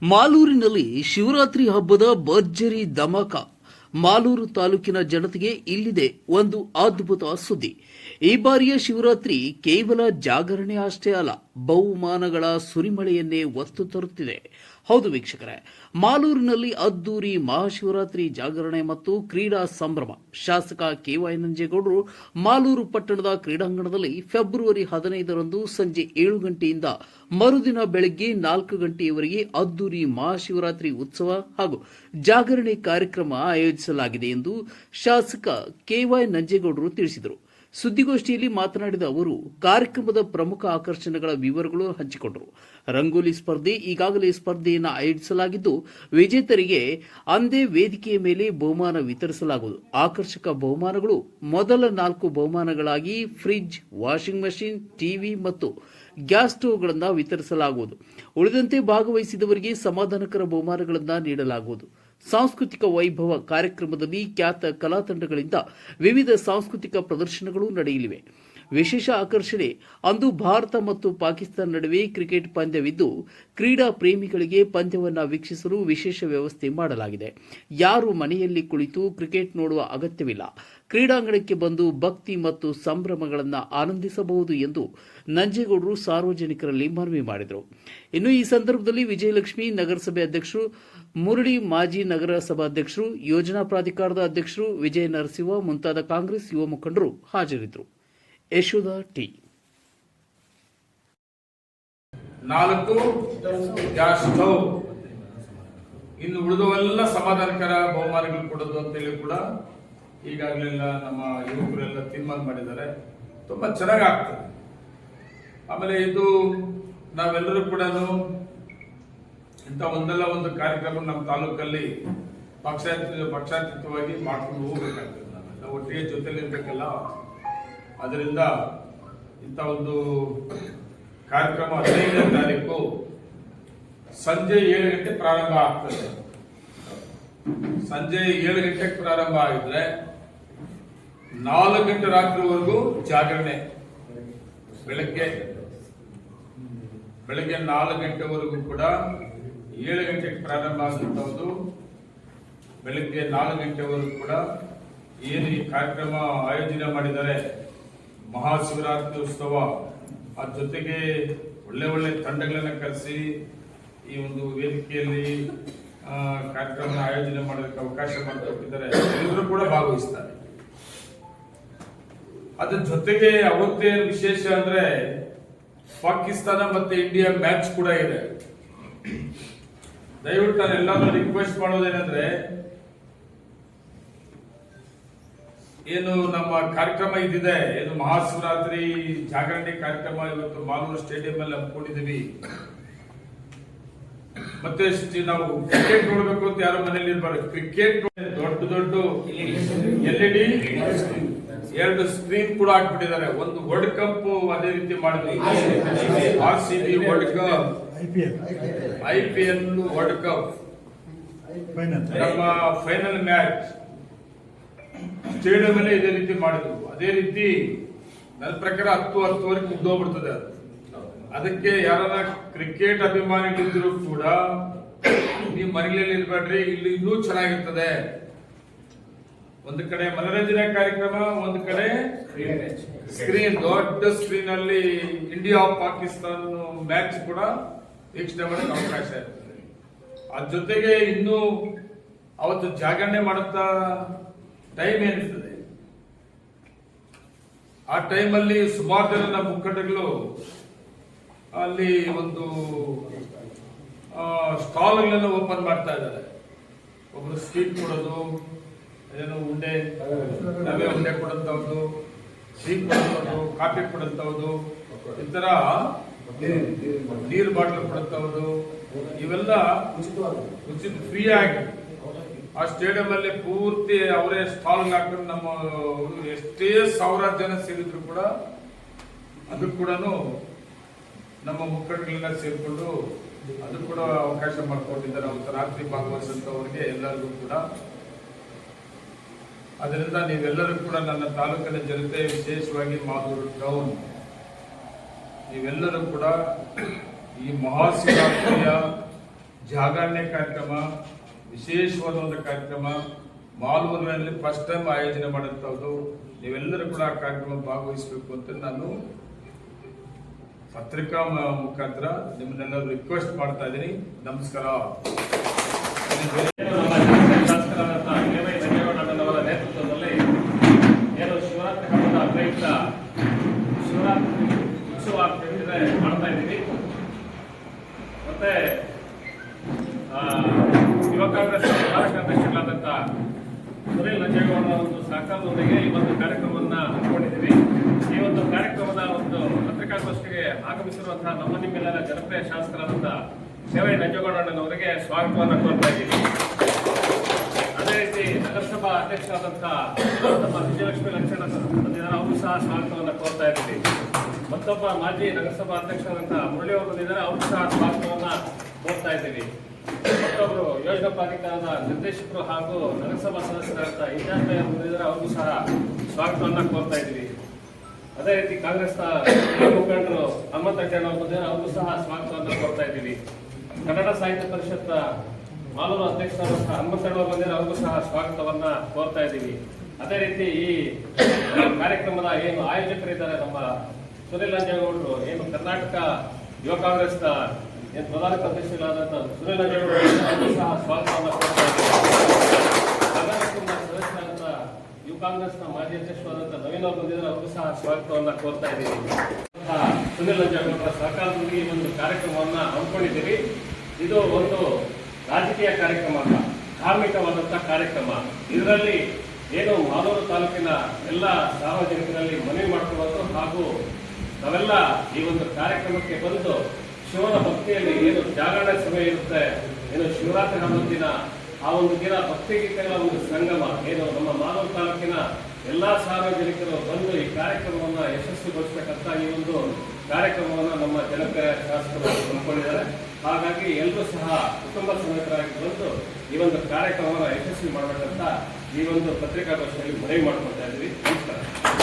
ಮಾಲೂರಿನಲ್ಲಿ ಶಿವರಾತ್ರಿ ಹಬ್ಬದ ಭರ್ಜರಿ ಧಮಾಕ. ಮಾಲೂರು ತಾಲೂಕಿನ ಜನತೆಗೆ ಇಲ್ಲಿದೆ ಒಂದು ಅದ್ಭುತ ಸುದ್ದಿ. ಈ ಬಾರಿಯ ಶಿವರಾತ್ರಿ ಕೇವಲ ಜಾಗರಣೆ ಅಷ್ಟೇ ಅಲ್ಲ, ಬಹುಮಾನಗಳ ಸುರಿಮಳೆಯನ್ನೇ ಒತ್ತು ತರುತ್ತಿದೆ. ಹೌದು ವೀಕ್ಷಕರೇ, ಮಾಲೂರಿನಲ್ಲಿ ಅದ್ದೂರಿ ಮಹಾಶಿವರಾತ್ರಿ ಜಾಗರಣೆ ಮತ್ತು ಕ್ರೀಡಾ ಸಂಭ್ರಮ. ಶಾಸಕ KY ನಂಜೇಗೌಡರು ಮಾಲೂರು ಪಟ್ಟಣದ ಕ್ರೀಡಾಂಗಣದಲ್ಲಿ ಫೆಬ್ರವರಿ 15ರಂದು ಸಂಜೆ 7 ಗಂಟೆಯಿಂದ ಮರುದಿನ ಬೆಳಗ್ಗೆ 4 ಗಂಟೆಯವರೆಗೆ ಅದ್ದೂರಿ ಮಹಾಶಿವರಾತ್ರಿ ಉತ್ಸವ ಹಾಗೂ ಜಾಗರಣೆ ಕಾರ್ಯಕ್ರಮ ಆಯೋಜಿಸಲಾಗಿದೆ ಎಂದು ಶಾಸಕ KY ನಂಜೇಗೌಡರು ತಿಳಿಸಿದರು. ಸುದ್ದಿಗೋಷ್ಠಿಯಲ್ಲಿ ಮಾತನಾಡಿದ ಅವರು ಕಾರ್ಯಕ್ರಮದ ಪ್ರಮುಖ ಆಕರ್ಷಣೆಗಳ ವಿವರಗಳು ಹಂಚಿಕೊಂಡರು. ರಂಗೋಲಿ ಸ್ಪರ್ಧೆ ಈಗಾಗಲೇ ಸ್ಪರ್ಧೆಯನ್ನು ಆಯೋಜಿಸಲಾಗಿದ್ದು, ವಿಜೇತರಿಗೆ ಅಂದೇ ವೇದಿಕೆಯ ಮೇಲೆ ಬಹುಮಾನ ವಿತರಿಸಲಾಗುವುದು. ಆಕರ್ಷಕ ಬಹುಮಾನಗಳು ಮೊದಲ 4 ಬಹುಮಾನಗಳಾಗಿ ಫ್ರಿಡ್ಜ್, ವಾಷಿಂಗ್ ಮಷಿನ್, ಟಿವಿ ಮತ್ತು ಗ್ಯಾಸ್ ಸ್ಟೋವ್ಗಳನ್ನು ವಿತರಿಸಲಾಗುವುದು. ಉಳಿದಂತೆ ಭಾಗವಹಿಸಿದವರಿಗೆ ಸಮಾಧಾನಕರ ಬಹುಮಾನಗಳನ್ನು ನೀಡಲಾಗುವುದು. ಸಾಂಸ್ಕೃತಿಕ ವೈಭವ ಕಾರ್ಯಕ್ರಮದಲ್ಲಿ ಖ್ಯಾತ ಕಲಾ ತಂಡಗಳಿಂದ ವಿವಿಧ ಸಾಂಸ್ಕೃತಿಕ ಪ್ರದರ್ಶನಗಳು ನಡೆಯಲಿವೆ. ವಿಶೇಷ ಆಕರ್ಷಣೆ, ಅಂದು ಭಾರತ ಮತ್ತು ಪಾಕಿಸ್ತಾನ ನಡುವೆ ಕ್ರಿಕೆಟ್ ಪಂದ್ಯವಿದ್ದು, ಕ್ರೀಡಾ ಪ್ರೇಮಿಗಳಿಗೆ ಪಂದ್ಯವನ್ನು ವೀಕ್ಷಿಸಲು ವಿಶೇಷ ವ್ಯವಸ್ಥೆ ಮಾಡಲಾಗಿದೆ. ಯಾರು ಮನೆಯಲ್ಲಿ ಕುಳಿತು ಕ್ರಿಕೆಟ್ ನೋಡುವ ಅಗತ್ಯವಿಲ್ಲ, ಕ್ರೀಡಾಂಗಣಕ್ಕೆ ಬಂದು ಭಕ್ತಿ ಮತ್ತು ಸಂಭ್ರಮಗಳನ್ನು ಆನಂದಿಸಬಹುದು ಎಂದು ನಂಜೇಗೌಡರು ಸಾರ್ವಜನಿಕರಲ್ಲಿ ಮನವಿ ಮಾಡಿದರು. ಇನ್ನು ಈ ಸಂದರ್ಭದಲ್ಲಿ ವಿಜಯಲಕ್ಷ್ಮಿ ನಗರಸಭೆ ಅಧ್ಯಕ್ಷರು, ಮುರಳಿ ಮಾಜಿ ನಗರಸಭಾಧ್ಯಕ್ಷರು, ಯೋಜನಾ ಪ್ರಾಧಿಕಾರದ ಅಧ್ಯಕ್ಷರು, ವಿಜಯ ನರಸಿಂಹ ಮುಂತಾದ ಕಾಂಗ್ರೆಸ್ ಯುವ ಮುಖಂಡರು ಹಾಜರಿದ್ದರು. ಯಶೋಧ ಟಿ. 4 ಗ್ಯಾಸ್ ಸ್ಟವ್, ಇನ್ನು ಉಳಿದವೆಲ್ಲ ಸಮಾಧಾನಕರ ಬಹುಮಾನಗಳು ಕೊಡೋದು ಅಂತೇಳಿ ಕೂಡ ಈಗಾಗಲೆಲ್ಲ ನಮ್ಮ ಯುವಕರೆಲ್ಲ ತೀರ್ಮಾನ ಮಾಡಿದ್ದಾರೆ. ತುಂಬಾ ಚೆನ್ನಾಗಿ ಆಗ್ತದೆ. ಆಮೇಲೆ ಇದು ನಾವೆಲ್ಲರೂ ಕೂಡ ಇಂಥ ಒಂದಲ್ಲ ಒಂದು ಕಾರ್ಯಕ್ರಮ ನಮ್ಮ ತಾಲೂಕಲ್ಲಿ ಪಕ್ಷಾತೀತವಾಗಿ ಮಾಡ್ಕೊಂಡು ಹೋಗ್ಬೇಕಾಗ್ತದೆ. ನಾವೆಲ್ಲ ಒಟ್ಟಿಗೆ ಜೊತೆಲಿ ಇರ್ಬೇಕಲ್ಲ. ಅದರಿಂದ ಇಂಥ ಒಂದು ಕಾರ್ಯಕ್ರಮ 15ನೇ ತಾರೀಕು ಸಂಜೆ 7 ಗಂಟೆ ಪ್ರಾರಂಭ ಆಗ್ತದೆ. ಸಂಜೆ 7 ಗಂಟೆಗೆ ಪ್ರಾರಂಭ ಆಗಿದ್ರೆ 4 ಗಂಟೆ ರಾತ್ರಿವರೆಗೂ ಜಾಗರಣೆ. ಬೆಳಗ್ಗೆ 4 ಗಂಟೆವರೆಗೂ ಕೂಡ 7 ಗಂಟೆಗೆ ಪ್ರಾರಂಭ ಆಗುವಂಥದ್ದು. ಬೆಳಗ್ಗೆ 4 ಗಂಟೆವರೆಗೂ ಕೂಡ ಏನು ಈ ಕಾರ್ಯಕ್ರಮ ಆಯೋಜನೆ ಮಾಡಿದ್ದಾರೆ, ಮಹಾಶಿವರಾತ್ರಿ ಉತ್ಸವ, ಅದ್ರ ಜೊತೆಗೆ ಒಳ್ಳೆ ತಂಡಗಳನ್ನು ಕರೆಸಿ ಈ ಒಂದು ವೇದಿಕೆಯಲ್ಲಿ ಕಾರ್ಯಕ್ರಮ ಆಯೋಜನೆ ಮಾಡೋದಕ್ಕೆ ಅವಕಾಶ ಮಾಡಿಕೊಟ್ಟಿದ್ದಾರೆ. ಎಲ್ಲರೂ ಕೂಡ ಭಾಗವಹಿಸ್ತಾರೆ. ಅದ್ರ ಜೊತೆಗೆ ಅವತ್ತೇ ವಿಶೇಷ ಅಂದ್ರೆ ಪಾಕಿಸ್ತಾನ ಮತ್ತೆ ಇಂಡಿಯಾ ಮ್ಯಾಚ್ ಕೂಡ ಇದೆ. ದಯವಿಟ್ಟು ನಾನು ಎಲ್ಲರೂ ರಿಕ್ವೆಸ್ಟ್ ಮಾಡೋದೇನೆಂದ್ರೆ, ಏನು ನಮ್ಮ ಕಾರ್ಯಕ್ರಮ ಇದಿದೆ, ಏನು ಮಹಾಶಿವರಾತ್ರಿ ಜಾಗರಣೆ ಕಾರ್ಯಕ್ರಮ ಇವತ್ತು ಮಾಲೂರು ಸ್ಟೇಡಿಯಂ ಅಲ್ಲಿ ಹಮ್ಮಿಕೊಂಡಿದ್ದೀವಿ. ಮತ್ತೆ ನಾವು ಕ್ರಿಕೆಟ್ ನೋಡ್ಬೇಕು ಅಂತ ಯಾರು ಮನೇಲಿ ಇರ್ಬಾರ್ದು. ಕ್ರಿಕೆಟ್ ದೊಡ್ಡ LED 2 ಸ್ಕ್ರೀನ್ ಕೂಡ ಹಾಕ್ಬಿಟ್ಟಿದ್ದಾರೆ. ಒಂದು ವರ್ಲ್ಡ್ ಕಪ್ ಅದೇ ರೀತಿ ಮಾಡಿದ್ವಿ. RCB world cup, IPL world cup, ನಮ್ಮ ಫೈನಲ್ ಮ್ಯಾಚ್ ಸ್ಟೇಡಿಯಂ ಅಲ್ಲಿ ಇದೇ ರೀತಿ ಮಾಡಿದ್ರು. ಅದೇ ರೀತಿ ನನ್ನ ಪ್ರಕಾರ 10-10ವರೆಗೆ ಮುಗ್ದೋಗ್ಬಿಡ್ತದೆ. ಅದಕ್ಕೆ ಯಾರನ್ನ ಕ್ರಿಕೆಟ್ ಅಭಿಮಾನಿಗಳಿದ್ರು ಕೂಡ ನೀವು ಮನೆಯಲ್ಲಿ ಇರ್ಬೇಡ್ರಿ, ಇಲ್ಲಿ ಇನ್ನೂ ಚೆನ್ನಾಗಿರ್ತದೆ. ಒಂದು ಕಡೆ ಮನರಂಜನಾ ಕಾರ್ಯಕ್ರಮ, ಒಂದು ಕಡೆ ಸ್ಕ್ರೀನ್, ದೊಡ್ಡ ಸ್ಕ್ರೀನ್ ಅಲ್ಲಿ ಇಂಡಿಯಾ ಪಾಕಿಸ್ತಾನ ಮ್ಯಾಚ್ ಕೂಡ ವೀಕ್ಷಣೆ ಮಾಡಕ್ಕೆ ಅವಕಾಶ ಇರ್ತದೆ. ಅದ್ರ ಜೊತೆಗೆ ಇನ್ನು ಅವತ್ತು ಜಾಗರಣೆ ಮಾಡುತ್ತಾ ಟೈಮ್ ಏನಿರ್ತದೆ, ಆ ಟೈಮಲ್ಲಿ ಸುಮಾರು ಜನ ನಮ್ಮ ಮುಖಂಡಗಳು ಅಲ್ಲಿ ಒಂದು ಸ್ಟಾಲ್ಗಳನ್ನು ಓಪನ್ ಮಾಡ್ತಾ ಇದ್ದಾರೆ. ಒಬ್ರು ಸ್ವೀಟ್ ಕೊಡೋದು, ಏನೋ ಉಂಡೆ, ರವೆ ಉಂಡೆ ಕೊಡಂತವ್ದು, ಸ್ವೀಟ್ ಕೊಡಂತವ್ದು, ಕಾಫಿ ಕೊಡಂತವ್ದು, ಈ ತರ ನೀರು ಬಾಟ್ಲು ಕೊಡಂತವ್ದು, ಇವೆಲ್ಲ ಉಚಿತ ಫ್ರೀ ಆಗಿ ಆ ಸ್ಟೇಡಿಯಂ ಅಲ್ಲಿ ಪೂರ್ತಿ ಅವರೇ ಸ್ಟಾಲ್ ಹಾಕೊಂಡು ನಮ್ಮ ಎಷ್ಟೇ ಸಾವಿರಾರು ಜನ ಸೇರಿದ್ರು ಕೂಡ ಅದು ಕೂಡ ನಮ್ಮ ಮುಖಂಡಗಳನ್ನ ಸೇರಿಕೊಂಡು ಅದು ಕೂಡ ಅವಕಾಶ ಮಾಡಿಕೊಟ್ಟಿದ್ದಾರೆ. ಅವತ್ತು ರಾತ್ರಿ ಭಾಗವಹಿಸಿದಂಥವ್ರಿಗೆ ಎಲ್ಲರಿಗೂ ಕೂಡ. ಅದರಿಂದ ನೀವೆಲ್ಲರೂ ಕೂಡ ನನ್ನ ತಾಲೂಕಿನ ಜನತೆ, ವಿಶೇಷವಾಗಿ ಮಾಲೂರು ಟೌನ್, ನೀವೆಲ್ಲರೂ ಕೂಡ ಈ ಮಹಾಶಿವರಾತ್ರಿಯ ಜಾಗರಣೆ ಕಾರ್ಯಕ್ರಮ, ವಿಶೇಷವಾದ ಒಂದು ಕಾರ್ಯಕ್ರಮ ಮಾಲೂರಿನಲ್ಲಿ ಫಸ್ಟ್ ಟೈಮ್ ಆಯೋಜನೆ ಮಾಡುವಂಥದ್ದು. ನೀವೆಲ್ಲರೂ ಕೂಡ ಆ ಕಾರ್ಯಕ್ರಮ ಭಾಗವಹಿಸಬೇಕು ಅಂತ ನಾನು ಪತ್ರಿಕಾ ಮುಖಾಂತರ ನಿಮ್ಮನ್ನೆಲ್ಲರೂ ರಿಕ್ವೆಸ್ಟ್ ಮಾಡ್ತಾ ಇದ್ದೀನಿ. ನಮಸ್ಕಾರ. ಧನ್ಯವಾದಗಳವರ ನೇತೃತ್ವದಲ್ಲಿ ಏನು ಶಿವರಾತ್ರಿ ಹಬ್ಬದ ಪ್ರಯುಕ್ತ ಶಿವರಾತ್ರಿ ಉತ್ಸವ ಮಾಡ್ತಾ ಇದ್ದೀವಿ. ಮತ್ತೆ ಯುವ ಕಾಂಗ್ರೆಸ್ ಕಾರ್ಯಾಧ್ಯಕ್ಷರಾದಂಥ ಸುನಿಲ್ ನಂಜೇಗೌಡರ ಒಂದು ಸಹಕಾರದೊಂದಿಗೆ ಈ ಒಂದು ಕಾರ್ಯಕ್ರಮವನ್ನು ಹಮ್ಮಿಕೊಂಡಿದ್ದೀವಿ. ಈ ಒಂದು ಕಾರ್ಯಕ್ರಮದ ಒಂದು ಪತ್ರಿಕಾಗೋಷ್ಠಿಗೆ ಆಗಮಿಸಿರುವಂತಹ ನಿಮ್ಮೆಲ್ಲರ ಜನಪ್ರಿಯ ಶಾಸಕರಾದಂಥ ಸೇವೆ ನಂಜೇಗೌಡಣ್ಣನವರಿಗೆ ಸ್ವಾಗತವನ್ನು ಕೋರ್ತಾ ಇದ್ದೀವಿ. ಅದೇ ರೀತಿ ನಗರಸಭಾ ಅಧ್ಯಕ್ಷರಾದಂತಹ ವಿಜಯಲಕ್ಷ್ಮಿ ಲಕ್ಷಣ ಅವರು ಸಹ ಸ್ವಾಗತವನ್ನು ಕೋರ್ತಾ ಇದ್ದೀವಿ. ಮತ್ತೊಬ್ಬ ಮಾಜಿ ನಗರಸಭಾ ಅಧ್ಯಕ್ಷರಾದಂತಹ ಮುರಳಿ ಅವರು ಬಂದಿದ್ದಾರೆ, ಅವರು ಸಹ ಸ್ವಾಗತವನ್ನು ಕೋರ್ತಾ ಇದ್ದೀವಿ. ಮತ್ತೊಬ್ಬರು ಯೋಜನಾ ಪ್ರಾಧಿಕಾರದ ನಿರ್ದೇಶಕರು ಹಾಗೂ ನಗರಸಭಾ ಸದಸ್ಯರಾದಂಥ ಇಂಜಾಜ್ ಅವರು ಬಂದಿದ್ದಾರೆ, ಅವ್ರಿಗೂ ಸಹ ಸ್ವಾಗತವನ್ನು ಕೋರ್ತಾ ಇದ್ದೀವಿ. ಅದೇ ರೀತಿ ಕಾಂಗ್ರೆಸ್ನ ಮುಖಂಡರು ಹನುಮಂತಣ್ಣವರು ಬಂದಿದ್ದಾರೆ, ಅವ್ರಿಗೂ ಸಹ ಸ್ವಾಗತವನ್ನು ಕೋರ್ತಾ ಇದ್ದೀವಿ. ಕನ್ನಡ ಸಾಹಿತ್ಯ ಪರಿಷತ್ ಮಾಲೂರು ಅಧ್ಯಕ್ಷರಾದಂತಹ ಹನುಮಂತಣ್ಣವರು ಬಂದಿದ್ದಾರೆ, ಅವ್ರಿಗೂ ಸಹ ಸ್ವಾಗತವನ್ನ ಕೋರ್ತಾ ಇದ್ದೀವಿ. ಅದೇ ರೀತಿ ಈ ಕಾರ್ಯಕ್ರಮದ ಏನು ಆಯೋಜಕರಿದ್ದಾರೆ ನಮ್ಮ ಸುನಿಲ್ ನಂಜೇಗೌಡರು, ಏನು ಕರ್ನಾಟಕ ಯುವ ಕಾಂಗ್ರೆಸ್ನ ಏನು ಪ್ರಧಾನ ಕಾರ್ಯದರ್ಶಿಗಳಾದಂತಹ ಸುನಿಲ್ ನಂಜೇಗೌಡರು, ಅವ್ರಿಗೂ ಸಹ ಸ್ವಾಗತವನ್ನು ಕೋರ್ತಾ ಇದ್ದೀವಿ. ಸದಸ್ಯರಾದಂಥ ಯುವ ಕಾಂಗ್ರೆಸ್ನ ಮಾಜಿ ಅಧ್ಯಕ್ಷರಾದಂಥ ನವೀನ್ ಅವರು ಬಂದಿದ್ದಾರೆ, ಅವ್ರಿಗೂ ಸಹ ಸ್ವಾಗತವನ್ನು ಕೋರ್ತಾ ಇದ್ದೀವಿ. ಸುನಿಲ್ ನಂಜೇಗೌಡರ ಸಹಕಾರದೊಂದಿಗೆ ಈ ಒಂದು ಕಾರ್ಯಕ್ರಮವನ್ನು ಹಮ್ಮಿಕೊಂಡಿದ್ದೀವಿ. ಇದು ಒಂದು ರಾಜಕೀಯ ಕಾರ್ಯಕ್ರಮ ಅಲ್ಲ, ಧಾರ್ಮಿಕವಾದಂತಹ ಕಾರ್ಯಕ್ರಮ. ಇದರಲ್ಲಿ ಏನು ಮಾಲೂರು ತಾಲೂಕಿನ ಎಲ್ಲ ಸಾರ್ವಜನಿಕರಲ್ಲಿ ಮನವಿ ಮಾಡಿಕೊಳ್ಳೋದು ಹಾಗೂ ನಾವೆಲ್ಲ ಈ ಒಂದು ಕಾರ್ಯಕ್ರಮಕ್ಕೆ ಬಂದು ಶಿವನ ಭಕ್ತಿಯಲ್ಲಿ ಏನು ಜಾಗರಣೆ ಸಭೆ ಇರುತ್ತೆ, ಏನು ಶಿವರಾತ್ರಿ ಹಬ್ಬದ ದಿನ, ಆ ಒಂದು ದಿನ ಭಕ್ತಿಗೀತೆಗಳ ಒಂದು ಸಂಗಮ ಏನು ನಮ್ಮ ಮಾಲೂರು ತಾಲೂಕಿನ ಎಲ್ಲ ಸಾರ್ವಜನಿಕರು ಬಂದು ಈ ಕಾರ್ಯಕ್ರಮವನ್ನು ಯಶಸ್ವಿಗೊಳಿಸಬೇಕಂತ ಈ ಒಂದು ಕಾರ್ಯಕ್ರಮವನ್ನು ನಮ್ಮ ಜನಪ್ರಿಯ ಶಾಸಕರು ಹಮ್ಮಿಕೊಂಡಿದ್ದಾರೆ. ಹಾಗಾಗಿ ಎಲ್ಲರೂ ಸಹ ಕುಟುಂಬ ಸಮೇತರಾಗಿ ಬಂದು ಈ ಒಂದು ಕಾರ್ಯಕ್ರಮವನ್ನು ಯಶಸ್ವಿ ಮಾಡಬೇಕಂತ ಈ ಒಂದು ಪತ್ರಿಕಾಗೋಷ್ಠಿಯಲ್ಲಿ ಮನವಿ ಮಾಡ್ಕೊಳ್ತಾ ಇದ್ದೀವಿ. ನಮಸ್ಕಾರ.